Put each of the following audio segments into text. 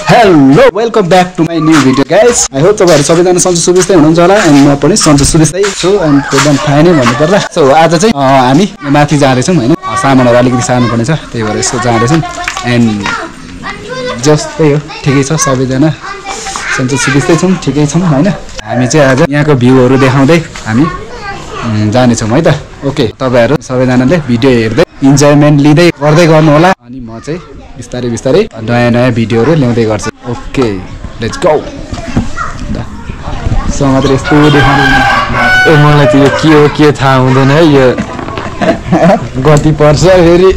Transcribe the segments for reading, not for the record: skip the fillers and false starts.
Hello, welcome back to my new video guys. I hope तपाईहरु सबैजना सन्चो सुबिस्तै हुनुहुन्छ होला and म पनि सन्चो सुबिस्तै छु and एकदम फाइनै भन्नु पर्ला. So आज चाहिँ हामी माथि जाँदै छौं हैन. सामानहरु अलिकति सार्नु पर्ने छ. त्यही भएर यसो जाँदै छौं and जस्तै हो ठिकै छ सबैजना सन्चो सुबिस्तै छौं ठिकै छौं हैन. हामी चाहिँ आज यहाँको भ्यूहरु देखाउँदै हामी जाने छौं है त. ओके तपाईहरु सबैजनाले भिडियो हेर्दै इन्जॉयमेन्ट लिँदै गर्दै गर्नु होला अनि म चाहिँ बिस्तारै बिस्तारै नयाँ भिडियोहरु ल्याउँदै गर्छु. Okay let's go. सो मात्र यस्तो देखाउँदैन ए मलाई त यो के हो के थाहा हुँदैन है यो गति पर्छ फेरि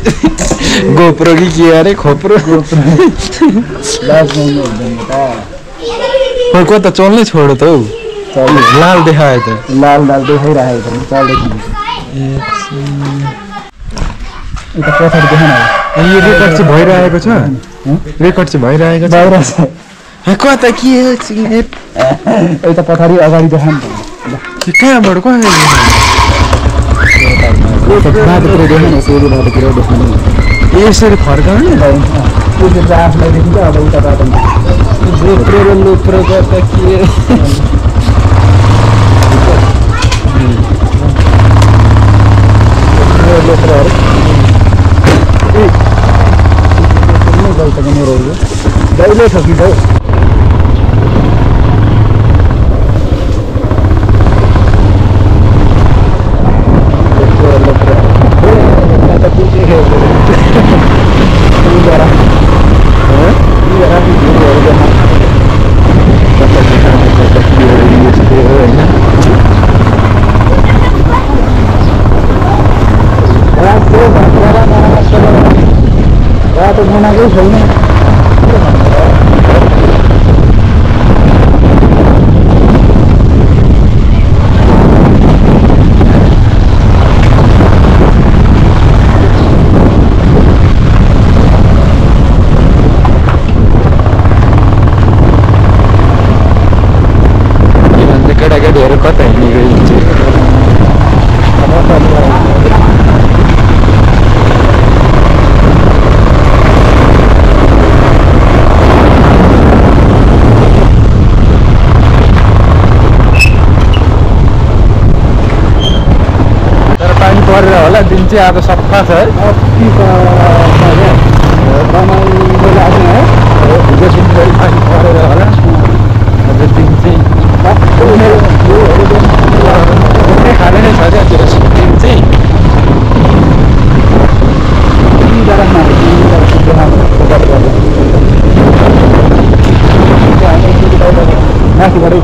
गोप्रो कि के अरे खोप्रो खोइ कता चल्नै छोड्यो त हौ लाल देखायो त लाल देखाइरहेको छ चल्दै यता पछाडि देखाउन यो रेकर्ड चाहिँ भइरहेको छ रेकर्ड चाहिँ भइरहेको छ कता के हो यता पछाडि अगाडि देखाउन कहाँबाट कहाँ बाटोतिर देखाउन यसरी बाटोतिर देखाउनु यसरी फर्काउने आफूलाई देखिन्छ अब उता बाटोमा लोप्रो गर्दा के लोप्रोहरू जहिले ठकिन्छ हौ रातो बनाएकै छैन केटाकेटीहरू कता हिँडेको परेर होला दिन चाहिँ आज सफा छ है रमाइलो लाग्छ है हिजो दिनभरि पानी परेर होला आज दिन चाहिँ खाने नै छ क्या त्यो दिन चाहिँ माथिबाटै